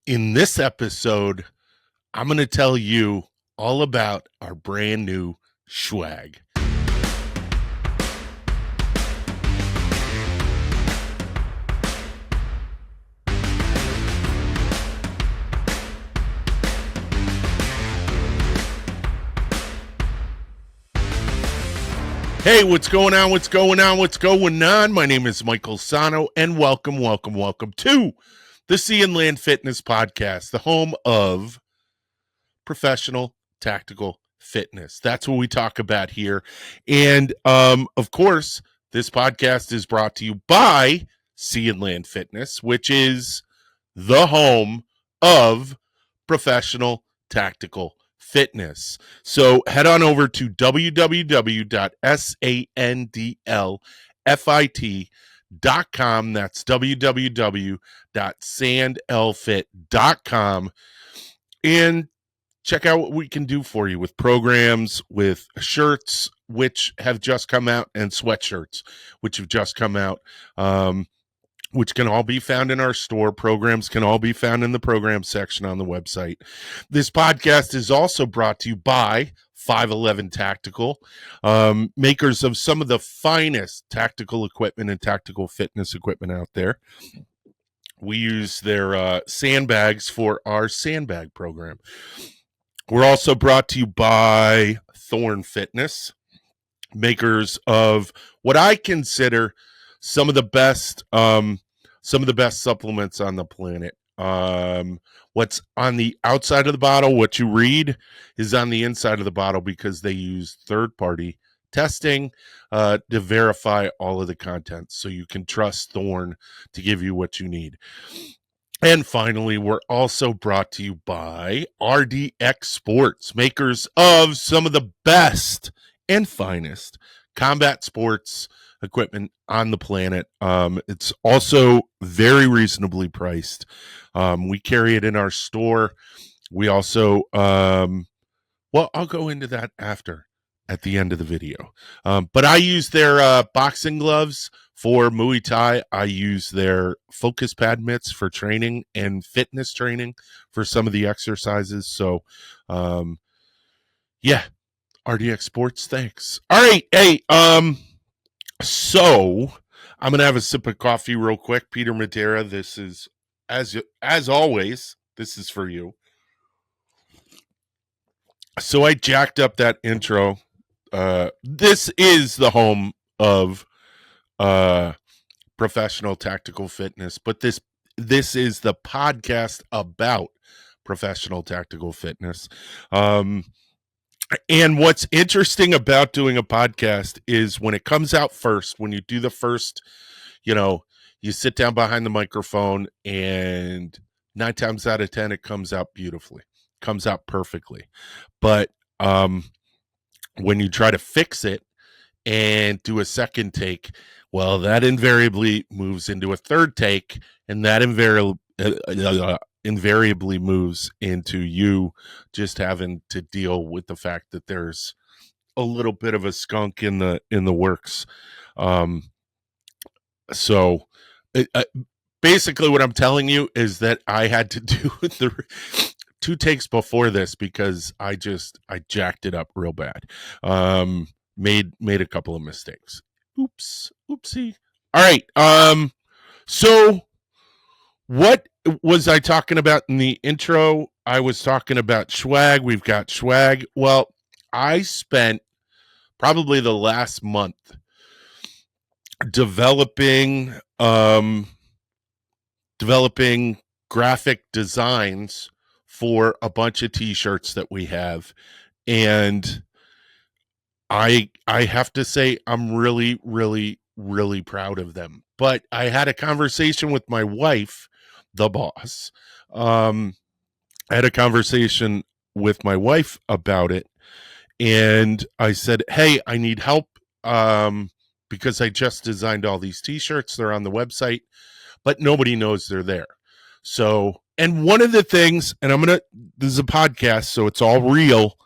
In this episode, I'm going to tell you all about our brand new Schwag. Hey, what's going on? What's going on? My name is Michael Sahno, and welcome to the Sea and Land Fitness Podcast, the home of professional tactical fitness. That's what we talk about here. And of course, this podcast is brought to you by Sea and Land Fitness, which is the home of professional tactical fitness. So head on over to www.sandlfit.com. That's www.sandlfit.com, and check out what we can do for you with programs, with shirts, which have just come out, and sweatshirts, which have just come out, which can all be found in our store. Programs can all be found in the program section on the website. This podcast is also brought to you by 511 Tactical, makers of some of the finest tactical equipment and tactical fitness equipment out there. We use their sandbags for our sandbag program. We're also brought to you by Thorne Fitness, makers of what I consider some of the best supplements on the planet. What's on the outside of the bottle, what you read, is on the inside of the bottle, because they use third-party testing to verify all of the content, so you can trust Thorne to give you what you need. And finally, we're also brought to you by RDX Sports, makers of some of the best and finest combat sports equipment on the planet. It's also very reasonably priced. We carry it in our store. We also, I'll go into that at the end of the video. But I use their boxing gloves for Muay Thai. I use their focus pad mitts for training and fitness training for some of the exercises. So, RDX Sports, thanks. All right, hey, so I'm gonna have a sip of coffee real quick. Peter Madeira, this is as always, this is for you. So I jacked up that intro. This is the home of professional tactical fitness, but this is the podcast about professional tactical fitness. And what's interesting about doing a podcast is when it comes out first, when you do the first, you sit down behind the microphone, and 9 times out of 10, it comes out beautifully, comes out perfectly. But when you try to fix it and do a second take, well, that invariably moves into a third take, and that invariably moves into you just having to deal with the fact that there's a little bit of a skunk in the works. So basically what I'm telling you is that I had to do the 2 takes before this because I jacked it up real bad. Made a couple of mistakes. Oopsie. All right. So what was I talking about in the intro? I was talking about Schwag. We've got Schwag. Well, I spent probably the last month developing graphic designs for a bunch of t-shirts that we have, and I have to say I'm really, really, really proud of them. But I had a conversation with my wife, the boss. I had a conversation with my wife about it, and I said, hey, I need help because I just designed all these t-shirts. They're on the website, but nobody knows they're there. So, and one of the things, and this is a podcast, so it's all real,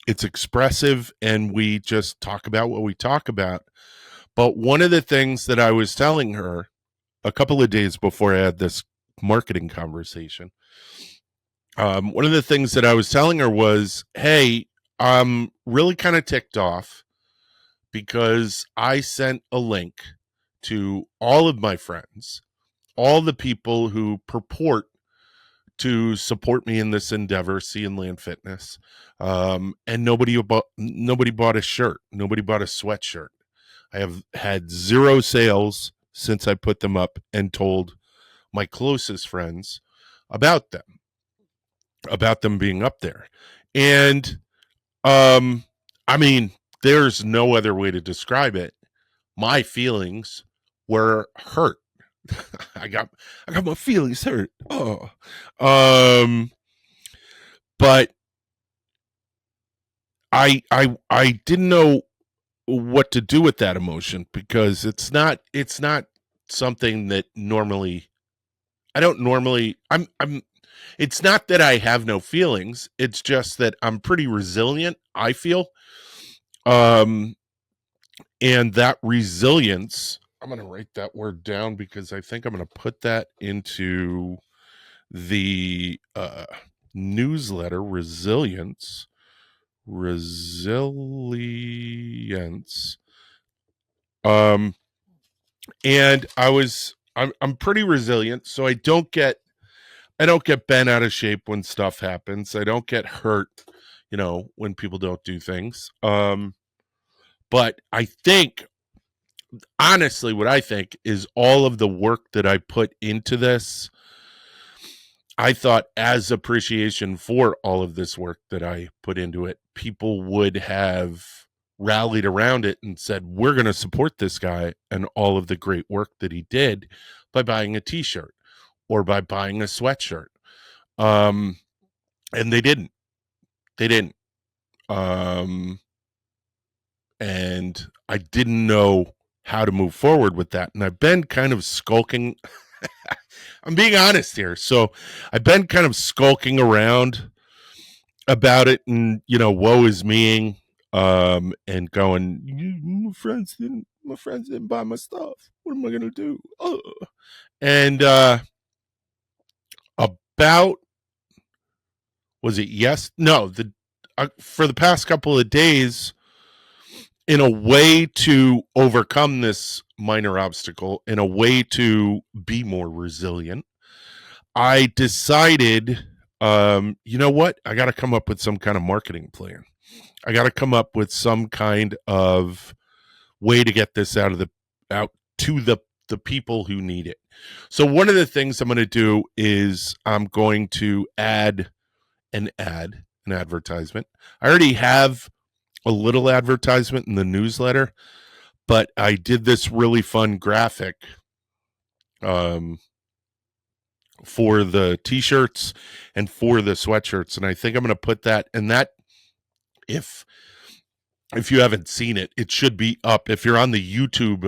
it's expressive, and we just talk about what we talk about. But one of the things that I was telling her a couple of days before I had this marketing conversation. One of the things that I was telling her was, hey, I'm really kind of ticked off because I sent a link to all of my friends, all the people who purport to support me in this endeavor, Sea and Land Fitness, and nobody bought a shirt. Nobody bought a sweatshirt. I have had 0 sales since I put them up and told my closest friends about them being up there. And I mean, there's no other way to describe it. My feelings were hurt. I got my feelings hurt. Oh. But I didn't know what to do with that emotion, because it's not something that normally I'm it's not that I have no feelings. It's just that I'm pretty resilient, I feel. And that resilience, I'm going to write that word down because I think I'm going to put that into the newsletter. Resilience. And I'm pretty resilient, so I don't get bent out of shape when stuff happens. I don't get hurt, when people don't do things. But I think, honestly, what I think is all of the work that I put into this, I thought as appreciation for all of this work that I put into it, people would have rallied around it and said, we're going to support this guy and all of the great work that he did by buying a t-shirt or by buying a sweatshirt. And they didn't. And I didn't know how to move forward with that. And I've been kind of skulking. I'm being honest here. So I've been kind of skulking around about it, and, woe is me, and going, my friends didn't buy my stuff. What am I going to do? Oh. And about, was it for the past couple of days, in a way to overcome this minor obstacle, in a way to be more resilient, I decided, you know what? I got to come up with some kind of marketing plan. I got to come up with some kind of way to get this out to the people who need it. So one of the things I'm going to do is I'm going to add an advertisement. I already have a little advertisement in the newsletter, but I did this really fun graphic for the t-shirts and for the sweatshirts, and I think I'm going to put that, and that, if you haven't seen it, it should be up. If you're on the YouTube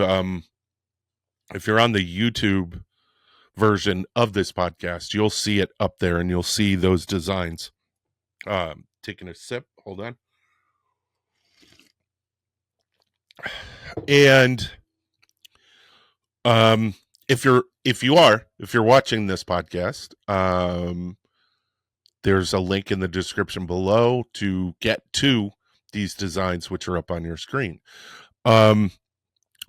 version of this podcast, you'll see it up there, and you'll see those designs. Taking a sip, hold on. And if you're watching this podcast, there's a link in the description below to get to these designs, which are up on your screen,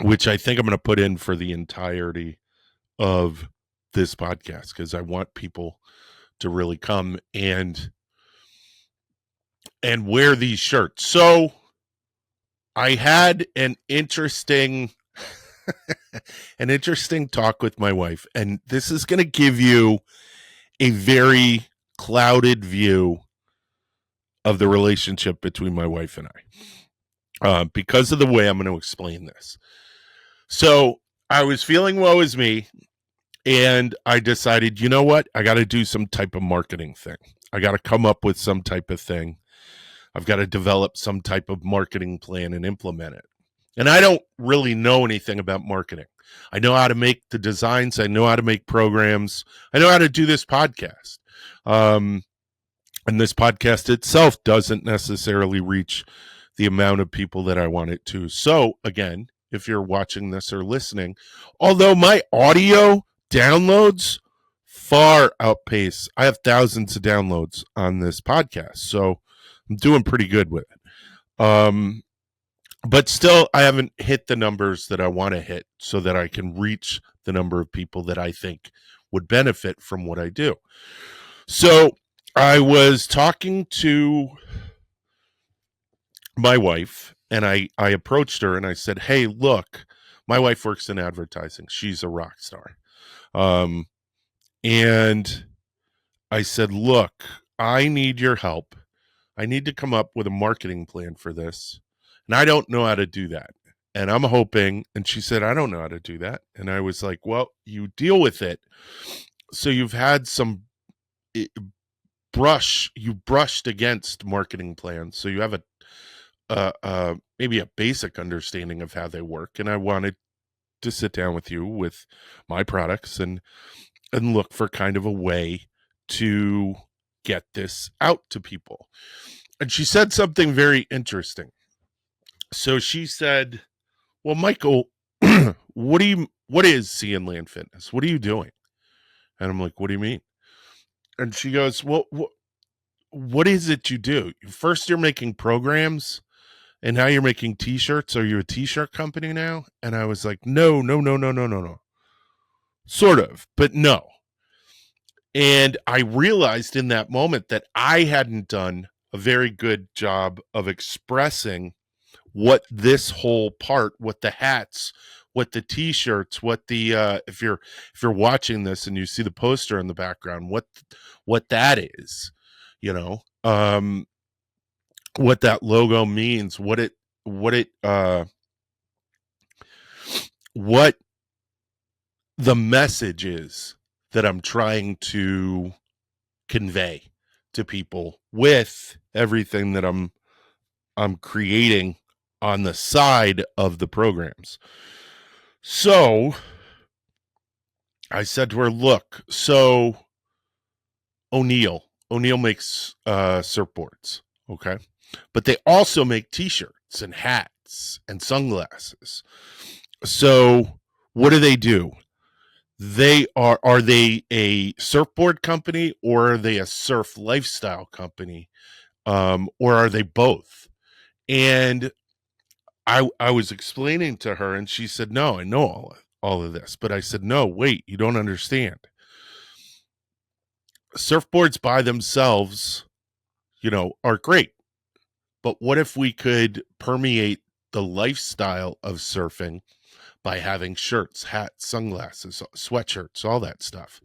which I think I'm going to put in for the entirety of this podcast, because I want people to really come and wear these shirts. So I had an interesting talk with my wife, and this is going to give you a very clouded view of the relationship between my wife and I, because of the way I'm going to explain this. So I was feeling woe is me, and I decided, you know what? I got to do some type of marketing thing. I got to come up with some type of thing. I've got to develop some type of marketing plan and implement it. And I don't really know anything about marketing. I know how to make the designs. I know how to make programs. I know how to do this podcast. And this podcast itself doesn't necessarily reach the amount of people that I want it to. So again, if you're watching this or listening, although my audio downloads far outpace. I have thousands of downloads on this podcast, so I'm doing pretty good with it. But still, I haven't hit the numbers that I want to hit so that I can reach the number of people that I think would benefit from what I do. So I was talking to my wife, and I approached her and I said, hey, look, my wife works in advertising. She's a rock star. And I said, look, I need your help. I need to come up with a marketing plan for this. And I don't know how to do that. And I'm hoping, and she said, I don't know how to do that. And I was like, well, you deal with it. So you've had some you brushed against marketing plans. So you have maybe a basic understanding of how they work. And I wanted to sit down with you with my products and look for kind of a way to get this out to people. And she said something very interesting. So she said, well, Michael, what is Sea and Land Fitness? What are you doing? And I'm like, what do you mean? And she goes, well, what is it you do? First, you're making programs, and now you're making t-shirts. Are you a t-shirt company now? And I was like, no. Sort of, but no. And I realized in that moment that I hadn't done a very good job of expressing what this whole part, what the hats, what the t-shirts, what the if you're watching this and you see the poster in the background, what that is, what that logo means, what the message is that I'm trying to convey to people with everything that I'm creating on the side of the programs. So I said to her, look, so O'Neill makes surfboards, okay? But they also make t-shirts and hats and sunglasses. So what do? Are they a surfboard company, or are they a surf lifestyle company? Or are they both? And I was explaining to her, and she said, no, I know all of this. But I said, no, wait, you don't understand. Surfboards by themselves, are great. But what if we could permeate the lifestyle of surfing by having shirts, hats, sunglasses, sweatshirts, all that stuff?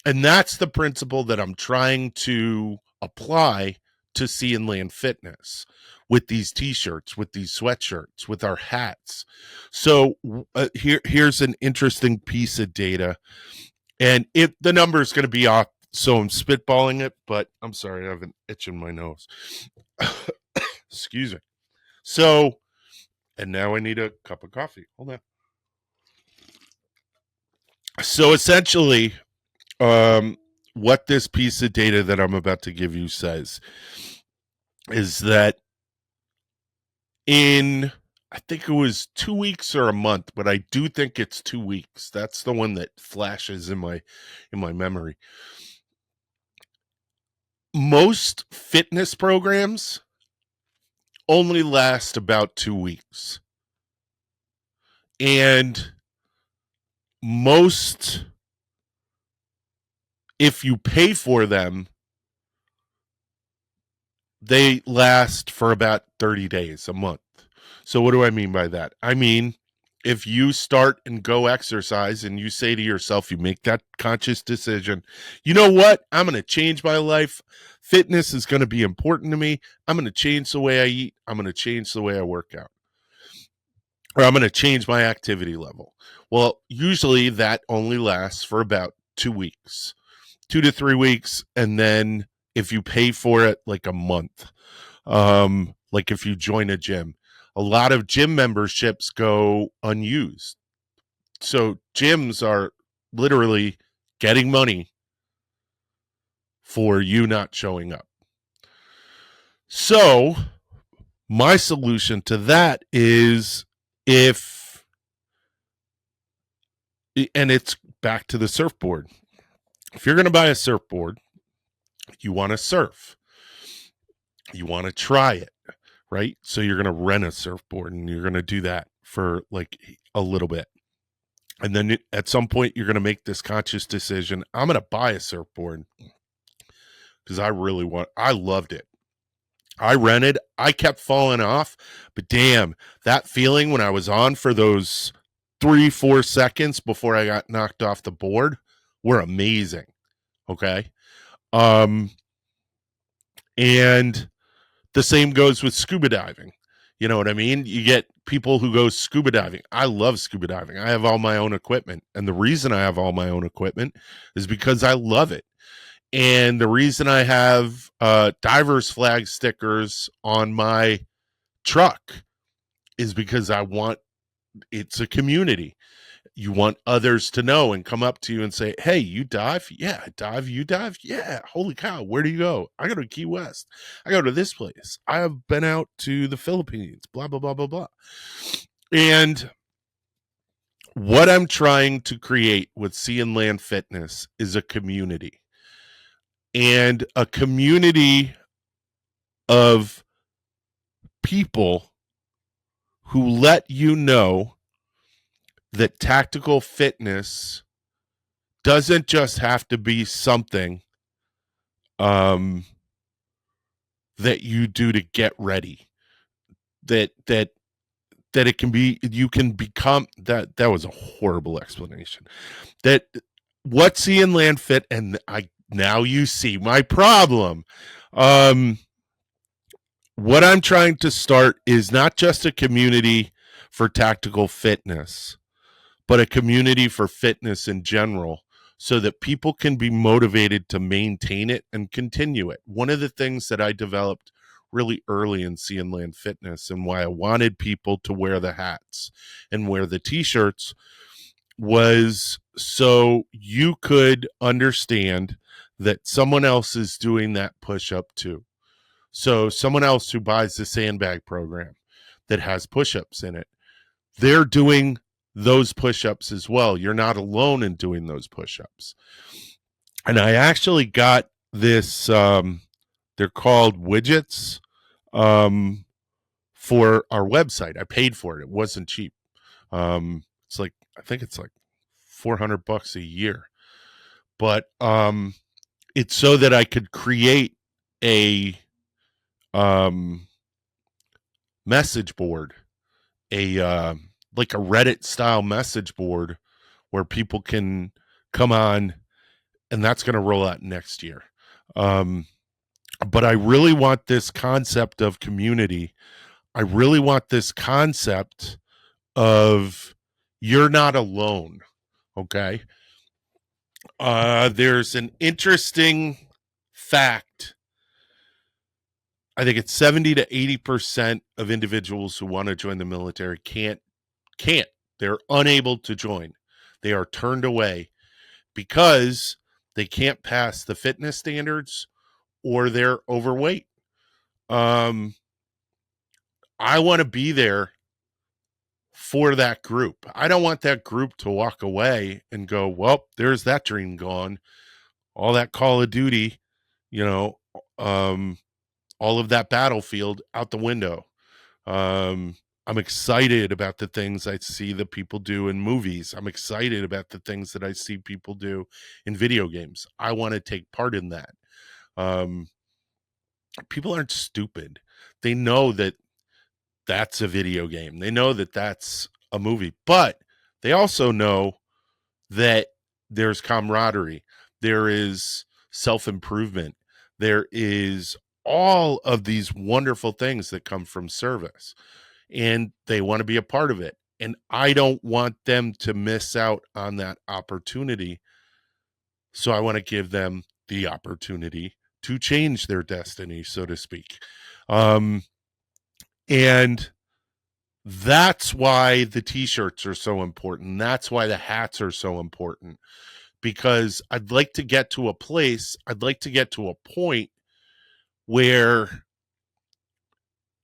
And that's the principle that I'm trying to apply to Sea and Land Fitness with these t-shirts, with these sweatshirts, with our hats. So here's an interesting piece of data. And the number is going to be off, so I'm spitballing it, but I'm sorry, I have an itch in my nose. Excuse me. So, and now I need a cup of coffee. Hold on. So essentially, what this piece of data that I'm about to give you says is that in, I think it was 2 weeks or a month, but I do think it's 2 weeks. That's the one that flashes in my memory. Most fitness programs only last about 2 weeks. And most, if you pay for them, they last for about 30 days, a month. So what do I mean by that? I mean, if you start and go exercise and you say to yourself, you make that conscious decision, you know what? I'm going to change my life. Fitness is going to be important to me. I'm going to change the way I eat. I'm going to change the way I work out. Or I'm going to change my activity level. Well, usually that only lasts for about 2 weeks, 2 to 3 weeks. And then if you pay for it, like a month, like if you join a gym, a lot of gym memberships go unused. So gyms are literally getting money for you not showing up. So my solution to that is, and it's back to the surfboard. If you're going to buy a surfboard, you want to surf. You want to try it, right? So you're going to rent a surfboard and you're going to do that for like a little bit. And then at some point, you're going to make this conscious decision. I'm going to buy a surfboard because I loved it. I rented, I kept falling off, but damn, that feeling when I was on for those 3-4 seconds before I got knocked off the board were amazing. Okay. And the same goes with scuba diving. You know what I mean? You get people who go scuba diving. I love scuba diving. I have all my own equipment. And the reason I have all my own equipment is because I love it. And the reason I have diver's flag stickers on my truck is because it's a community. You want others to know and come up to you and say, hey, you dive? Yeah, I dive. You dive? Yeah. Holy cow. Where do you go? I go to Key West. I go to this place. I have been out to the Philippines, blah, blah, blah, blah, blah. And what I'm trying to create with Sea and Land Fitness is a community. And a community of people who let you know that tactical fitness doesn't just have to be something that you do to get ready. That it can be, you can become that. That was a horrible explanation. That what Sea and Land Fit, and now you see my problem. What I'm trying to start is not just a community for tactical fitness, but a community for fitness in general, so that people can be motivated to maintain it and continue it. One of the things that I developed really early in Sea and Land Fitness, and why I wanted people to wear the hats and wear the t-shirts, was so you could understand that someone else is doing that push-up too. So someone else who buys the sandbag program that has push-ups in it, they're doing those push-ups as well. You're not alone in doing those push-ups. And I actually got this, they're called widgets, for our website. I paid for it. It wasn't cheap. It's like, I think it's like $400 a year. But it's so that I could create a message board, a like a Reddit style message board where people can come on, and that's going to roll out next year. But I really want this concept of community. I really want this concept of you're not alone. Okay. There's an interesting fact. I think it's 70 to 80% of individuals who want to join the military can't. They're unable to join. They are turned away because they can't pass the fitness standards or they're overweight. I want to be there for that group. I don't want that group to walk away and go, well, there's that dream gone. All that Call of Duty, you know, all of that battlefield out the window. I'm excited about the things I see that people do in movies. I'm excited about the things that I see people do in video games. I want to take part in that. People aren't stupid. They know that that's a video game. They know that that's a movie, but they also know that there's camaraderie. There is self-improvement. There is all of these wonderful things that come from service, and they want to be a part of it. And I don't want them to miss out on that opportunity. So I want to give them the opportunity to change their destiny, so to speak. And that's why the t-shirts are so important. That's why the hats are so important, because I'd like to get to a place, I'd like to get to a point where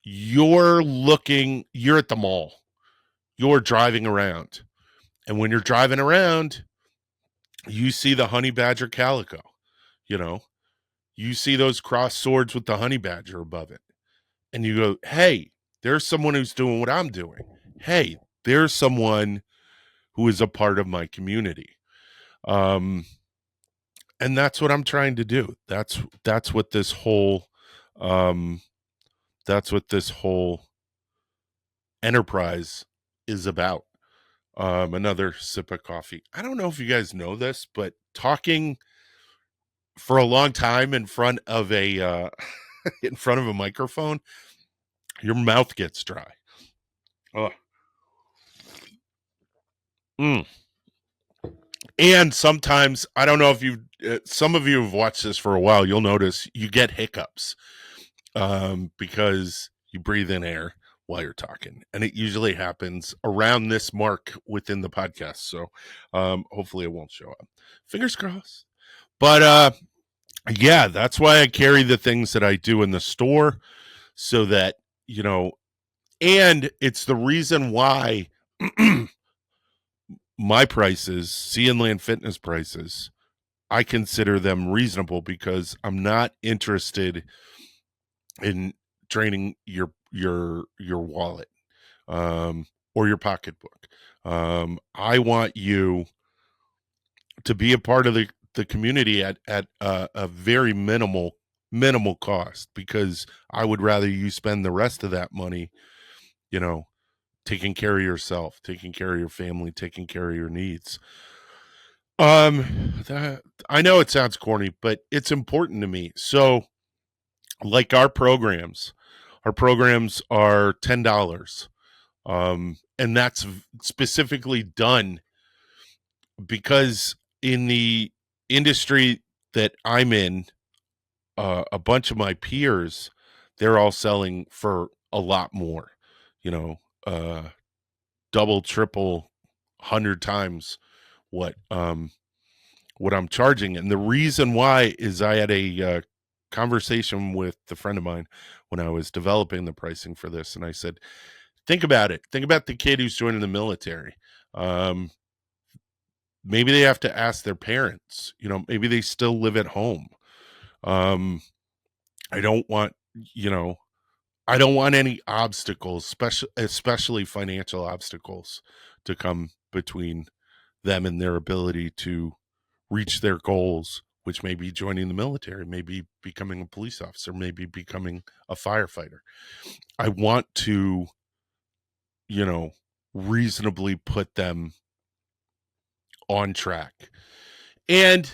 you're at the mall, you're driving around. And when you're driving around, You see the honey badger calico, you know, you see those cross swords with the honey badger above it. And you go, hey, there's someone who's doing what I'm doing. Hey, there's someone who is a part of my community. Um, and that's what I'm trying to do. That's what this whole um, that's what this whole enterprise is about. Another sip of coffee. I don't know if you guys know this, but talking for a long time in front of a in front of a microphone, your mouth gets dry. Oh. Mm. And sometimes, I don't know if you, some of you have watched this for a while, you'll notice you get hiccups because you breathe in air while you're talking. And it usually happens around this mark within the podcast. So hopefully it won't show up. Fingers crossed. But yeah, that's why I carry the things that I do in the store so that, you know, and it's the reason why my prices, Sea and Land Fitness prices, I consider them reasonable because I'm not interested in draining your wallet or your pocketbook. I want you to be a part of the community at a very minimal cost, because I would rather you spend the rest of that money, you know, taking care of yourself, taking care of your family, taking care of your needs. That, I know it sounds corny, but it's important to me. So, like our programs are $10, and that's specifically done because in the industry that I'm in, a bunch of my peers, they're all selling for a lot more, you know, double, triple, 100 times what what I'm charging. And the reason why is I had a conversation with a friend of mine when I was developing the pricing for this, and I said, think about it. Think about the kid who's joining the military. Um, maybe they have to ask their parents. You know, maybe they still live at home. Um, I don't want, you know, I don't want any obstacles, especially financial obstacles, to come between them and their ability to reach their goals, which may be joining the military, maybe becoming a police officer, maybe becoming a firefighter. I want to, you know, reasonably put them on track. And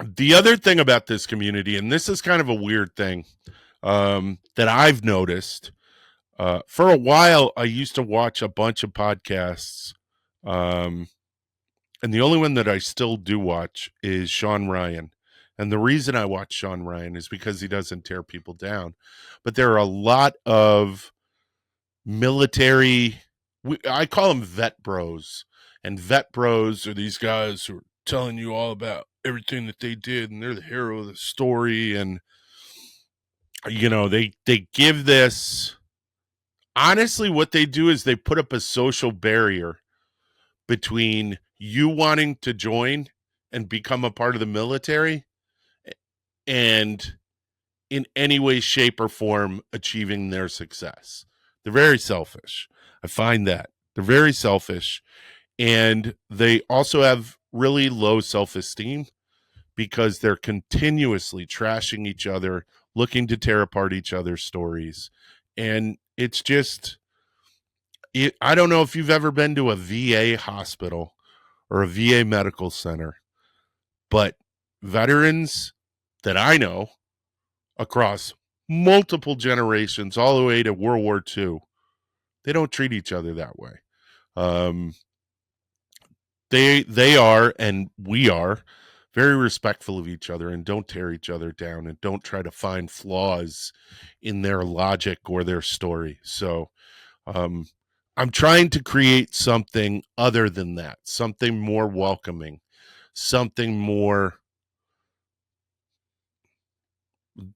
the other thing about this community, and this is kind of a weird thing that I've noticed, for a while, I used to watch a bunch of podcasts. And the only one that I still do watch is Sean Ryan. And the reason I watch Sean Ryan is because he doesn't tear people down. But there are a lot of military, I call them vet bros. And vet bros are these guys who are telling you all about everything that they did, and they're the hero of the story. And, you know, they give this, honestly, what they do is they put up a social barrier between you wanting to join and become a part of the military and in any way, shape, or form achieving their success. They're very selfish. I find that they're very selfish, and they also have really low self-esteem because they're continuously trashing each other, looking to tear apart each other's stories. And it's just, I don't know if you've ever been to a VA hospital or a VA medical center, but veterans that I know across multiple generations, all the way to World War II, they don't treat each other that way. Um, they are, and we are, very respectful of each other and don't tear each other down and don't try to find flaws in their logic or their story. So I'm trying to create something other than that, something more welcoming, something more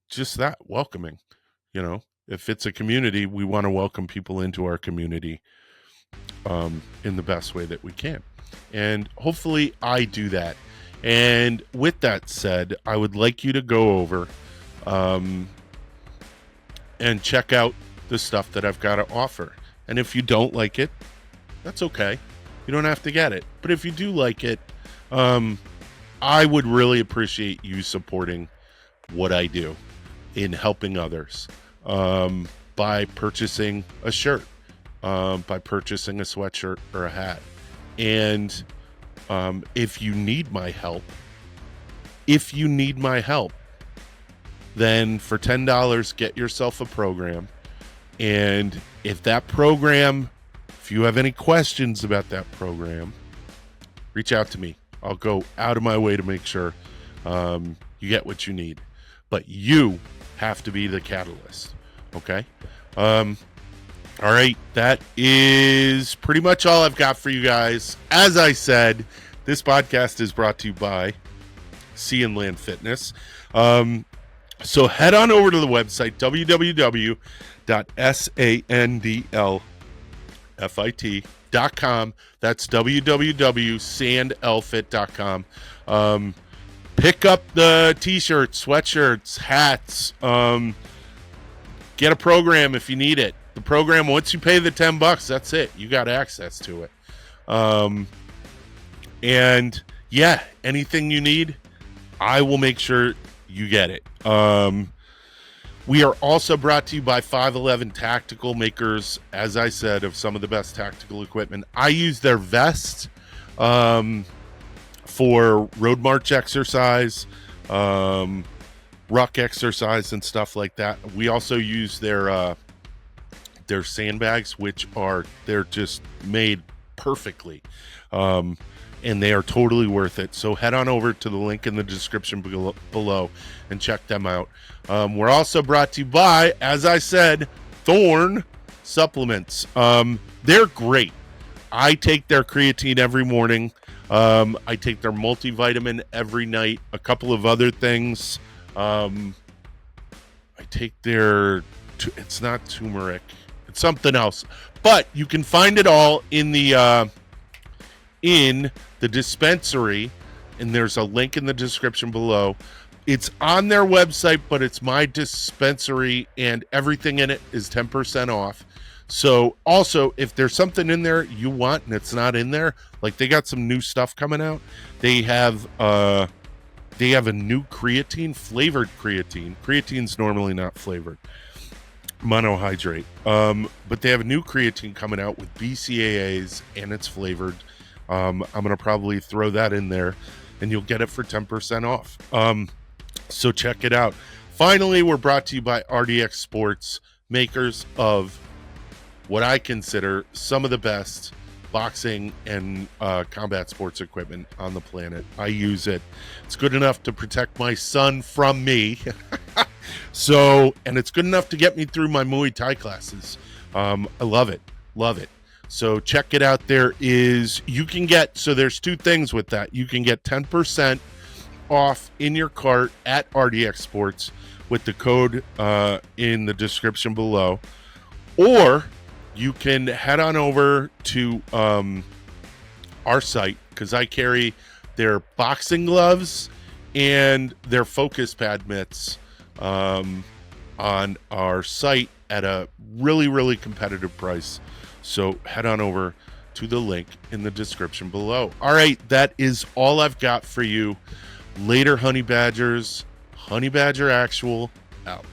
just that, welcoming. You know, if it's a community, we want to welcome people into our community. in the best way that we can. And hopefully I do that. And with that said, I would like you to go over and check out the stuff that I've got to offer. And if you don't like it, that's okay. You don't have to get it. But if you do like it, I would really appreciate you supporting what I do in helping others by purchasing a shirt, by purchasing a sweatshirt or a hat. And if you need my help, then for $10, get yourself a program. And if you have any questions about that program, reach out to me. I'll go out of my way to make sure you get what you need. But you have to be the catalyst, okay? All right, that is pretty much all I've got for you guys. As I said, this podcast is brought to you by Sea and Land Fitness. So head on over to the website, www.sandlfit.com. That's www.sandlfit.com. Pick up the t-shirts, sweatshirts, hats. Get a program if you need it. The program, once you pay the $10, that's it. You got access to it. And yeah, anything you need, I will make sure you get it. We are also brought to you by 511 Tactical, makers, as I said, of some of the best tactical equipment. I use their vest for road march exercise, ruck exercise, and stuff like that. We also use their sandbags, which they're just made perfectly. And they are totally worth it. So head on over to the link in the description below and check them out. We're also brought to you by, as I said, Thorne Supplements. They're great. I take their creatine every morning. I take their multivitamin every night. A couple of other things. I take it's not turmeric. It's something else. But you can find it all in the dispensary, and there's a link in the description below. It's on their website, but it's my dispensary, and everything in it is 10% off. So also, if there's something in there you want and it's not in there, like they got some new stuff coming out. They have a new creatine, flavored creatine. Creatine's normally not flavored, monohydrate. But they have a new creatine coming out with BCAAs, and it's flavored. I'm going to probably throw that in there, and you'll get it for 10% off. So check it out. Finally, we're brought to you by RDX Sports, makers of what I consider some of the best boxing and combat sports equipment on the planet. I use it. It's good enough to protect my son from me. And it's good enough to get me through my Muay Thai classes. I love it. Love it. So check it out. There's two things with that. You can get 10% off in your cart at RDX Sports with the code in the description below. Or you can head on over to our site, because I carry their boxing gloves and their focus pad mitts on our site at a really, really competitive price. So head on over to the link in the description below. All right, that is all I've got for you. Later, Honey Badgers. Honey Badger Actual out.